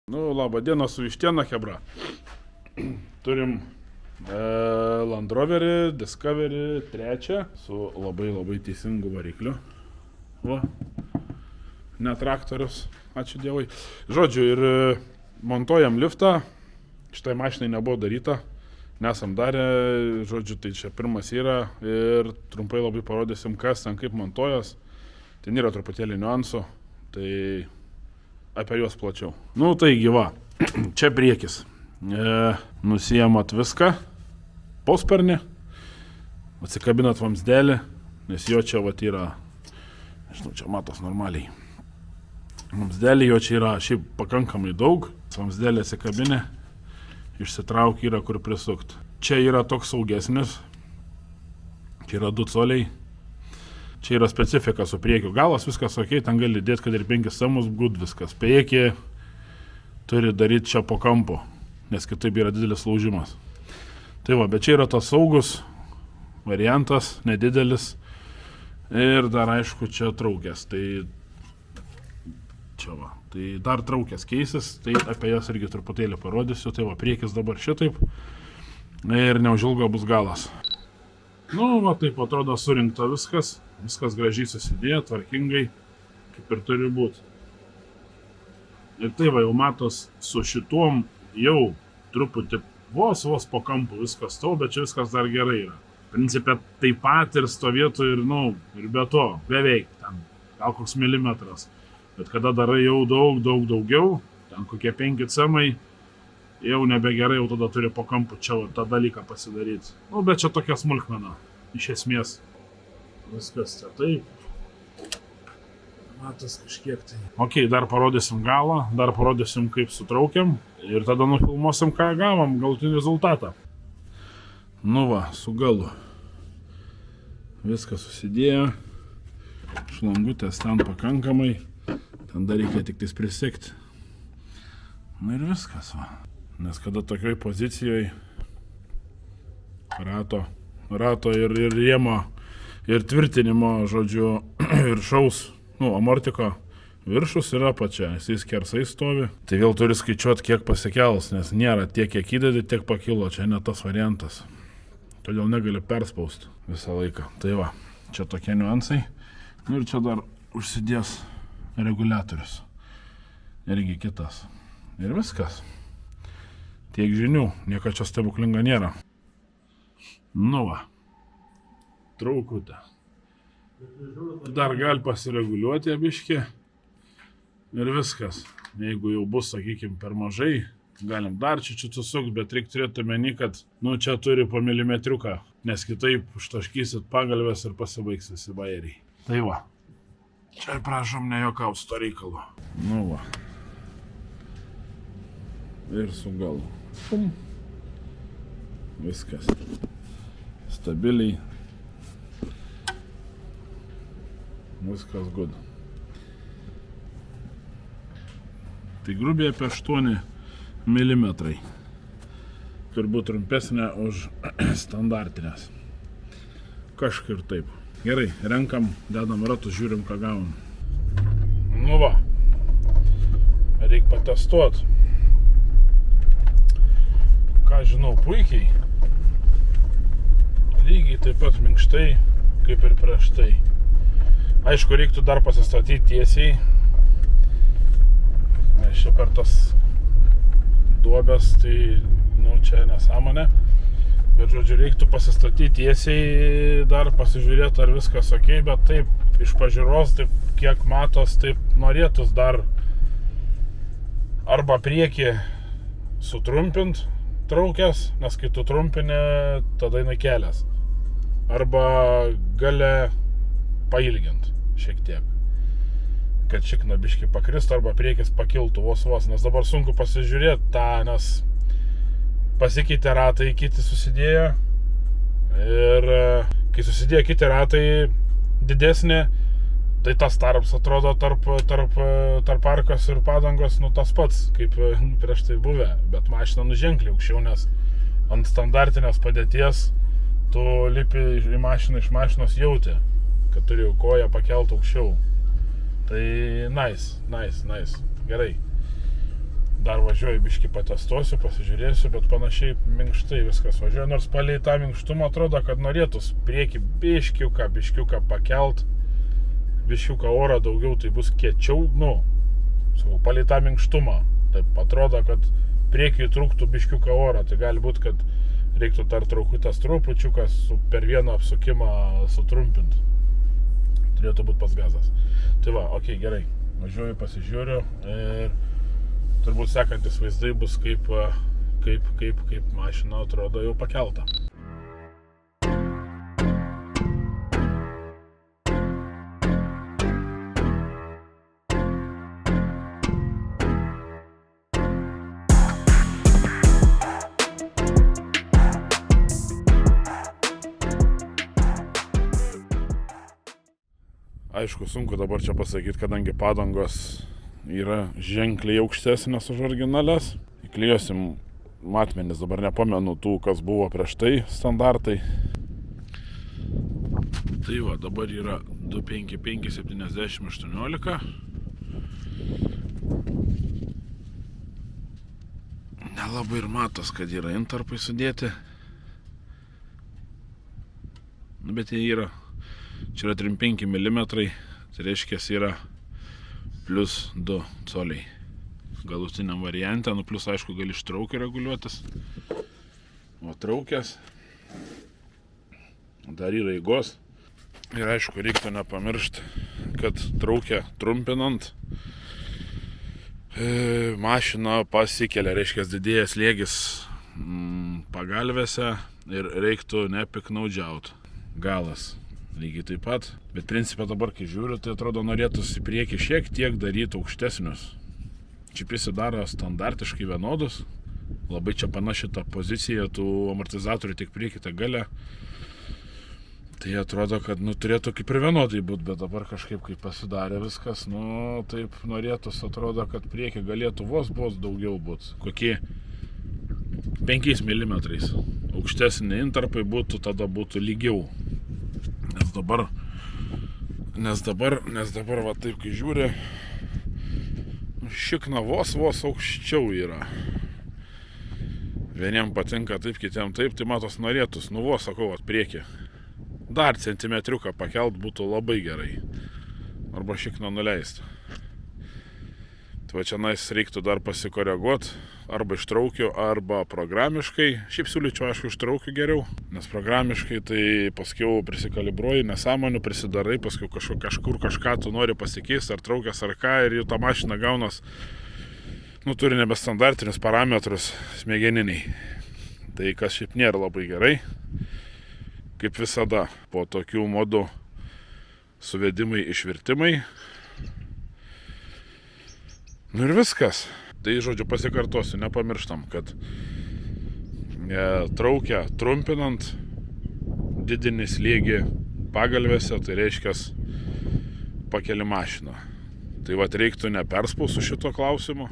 Nu, laba diena su Vištiena, hebra. Turim Land Roverį, Discovery 3 su labai teisingu varikliu. Va. Ne traktorius, ačiū Dievui. Žodžiu, ir montuojam liftą. Šitai mašinai nebuvo daryta. Nesam darę, žodžiu, tai čia pirmas yra. Ir trumpai labai parodysim, kas ten kaip montuojas. Ten yra truputėlį niuansų. Tai apie juos plačiau. Nu, taigi va, čia priekis. Nusijamat viską, posparnį, atsikabinat vamsdelį, nes jo čia vat yra, nežinau, čia matos normaliai. Vamsdelį jo čia yra šiaip pakankamai daug, vamsdelį atsikabinė, išsitrauk yra kur prisukt. Čia yra toks saugesnis, čia yra 2 coliai. Čia yra specifika su priekiu. Galas viskas ok, ten gali dėti, kad ir 5 samus, gud viskas. Priekį turi daryti čia po kampu, nes kitaip yra didelis laužimas. Tai va, bet čia yra tas saugus variantas, nedidelis. Ir dar aišku, čia traukės. Tai čia va, tai dar traukės keisis, tai apie jas irgi truputėlį parodysiu. Tai va, priekis dabar šitaip. Ir neužilgo bus galas. Nu, va, taip atrodo surinkta viskas. Viskas gražiai susidėjo, tvarkingai, kaip ir turi būti. Ir tai va, jau matos, su šituom jau truputį vos po kampu viskas tau, bet čia viskas dar gerai yra. Principė taip pat ir stovėtų ir, nu, ir be to, beveik, ten, gal koks milimetras. Bet kada darai jau daugiau, ten kokie 5 cemai, jau nebegerai, jau tada turi po kampu čia tą dalyką pasidaryti. Nu, bet čia tokia smulkmena, iš esmės. Viskas čia taip. Matas kažkiek tai. Ok, dar parodysim galą, dar parodysim kaip sutraukiam ir tada nufilmuosim, ką gavom, galutinį rezultatą. Nu va, su galu. Viskas susidėjo. Šlangutės ten pakankamai. Ten dar reikia tik tais prisekti. Na ir viskas va. Nes kada tokioj pozicijoje rato ir rėmo ir tvirtinimo, žodžiu, ir šaus, nu, amortiko viršus yra apačia, jis skersai stovi. Tai vėl turi skaičiuoti, kiek pasikels, nes nėra tiek, kiek įdedi, tiek pakilo, čia ne tas variantas. Todėl negali perspausti visą laiką. Tai va, čia tokie niuansai. Nu ir čia dar užsidės reguliatorius. Irgi kitas. Ir viskas. Tiek žinių, nieko čia stebuklinga nėra. Nu va. Traukutę. Dar gali pasireguliuoti abiškį ir viskas. Jeigu jau bus, sakykime, per mažai, galim dar čia susukti, bet reikia turėti omeny, kad nu, čia turi po milimetriuką, nes kitaip užtaškysit pagalvės ir pasibaigs visi bajeriai. Tai va, čia prašom nejuokaut su to reikalu. Nu va. Ir su galu. Pum. Viskas. Stabiliai. Viskas good. Tai grubiai apie 8 mm. Turbūt trumpesnė už standartinės. Kažkur taip. Gerai, renkam, dedam ratus, žiūrim, ką gavom. Nu va. Reikia patestuoti. Ką žinau, puikiai. Lygiai taip pat minkštai, kaip ir prieš tai. Aišku, reiktų dar pasistatyti tiesiai, nes čia per tas duobės, tai, nu, čia nesąmonė. Bet, žodžiu, reiktų pasistatyti tiesiai, dar pasižiūrėti, ar viskas ok, bet taip, iš pažiūros, taip, kiek matos, taip norėtus dar arba priekį sutrumpint traukės, nes kai tu trumpinė, tada jinai kelias. Arba gale pailgint šiek tiek, kad šikna biškį pakrist arba priekis pakiltų vos, nes dabar sunku pasižiūrėti tą, nes pasikeitė ratai, kiti susidėjo ir kai susidėjo kiti ratai didesnė, tai tas tarps atrodo tarp arkos ir padangos, nu tas pats, kaip prieš tai buvę, bet mašina nuženkliai aukščiau, nes ant standartinės padėties tu lipi į mašiną iš mašinos jauti, kad turi koją pakelt aukščiau. Tai nice. Gerai. dar važiuoju, biškį patestuosiu, pasižiūrėsiu, bet panašiai minkštai viskas važiuoja, nors palei tą minkštumą atrodo, kad norėtus priekį biškiuką pakelt, biškiuką orą daugiau, tai bus kiečiau, sakau, palei tą minkštumą, taip atrodo, kad priekiai trūktų biškiuką orą, tai gali būti, kad reiktų dar traukutės trupučiukas per vieną apsukimą sutrumpinti. Turėtų būti pas gazas. Tai va, okei, gerai. Važiuoju, pasižiūriu ir turbūt sekantis vaizdai bus kaip mašina atrodo jau pakelta. Aišku, sunku dabar čia pasakyti, kadangi padangos yra ženkliai aukštesnės už originales. Įklijuosim matmenis, dabar nepamenu tų, kas buvo prieš tai standartai. Tai va, dabar yra 255 70 18. Nelabai ir matos, kad yra intarpai sudėti. Bet jie yra. Čia yra 35 mm, tai reiškia yra plus 2 coliai galutiniam variante, plus aišku gali iš traukio reguliuotis. O traukės dar yra eigos. Ir aišku, reiktų nepamiršti, kad traukę trumpinant mašina pasikelia, reiškia didėja slėgis pagalvėse ir reiktų nepiknaudžiauti. Galas lygiai taip pat, bet principą dabar, kai žiūriu, tai atrodo norėtųsi į priekį šiek tiek daryti aukštesnius. Čia prisidaro standartiškai vienodus, labai čia panaši ta pozicija tų amortizatorių tiek priekį, tiek gale. Tai atrodo, kad turėtų kaip ir vienodai būti, bet dabar kažkaip kaip pasidarė viskas, taip norėtųsi, atrodo, kad priekį galėtų vos daugiau būti, kokie 5 mm. Aukštesni intarpai būtų, tada būtų lygiau. Nes dabar va taip, kai žiūri, šikna vos aukščiau yra. Vieniem patinka taip, kitiem taip, tai matos norėtus, vos sakau, priekį. Dar centimetriuką pakelt būtų labai gerai. Arba šikną nuleisti. Tai va čia reiktų dar pasikoreguoti, arba ištraukiu, arba programiškai. Šiaip siūlyčiau, aišku, ištraukiu geriau, nes programiškai tai paskiau prisikalibruoji, nesąmonių prisidarai, paskiau kažkur kažką tu nori pasikeisti, ar traukės, ar ką, ir jau ta mašina gaunas, turi nebestandartinius parametrus smegeniniai. Tai kas šiaip nėra labai gerai, kaip visada, po tokių modų suvedimai, išvirtimai. Ir viskas. Tai, žodžiu, pasikartosiu, nepamirštam, kad traukę trumpinant didini slėgį pagalvėse, tai reiškia pakeli mašiną. Tai reiktų neperspaust su šito klausimu.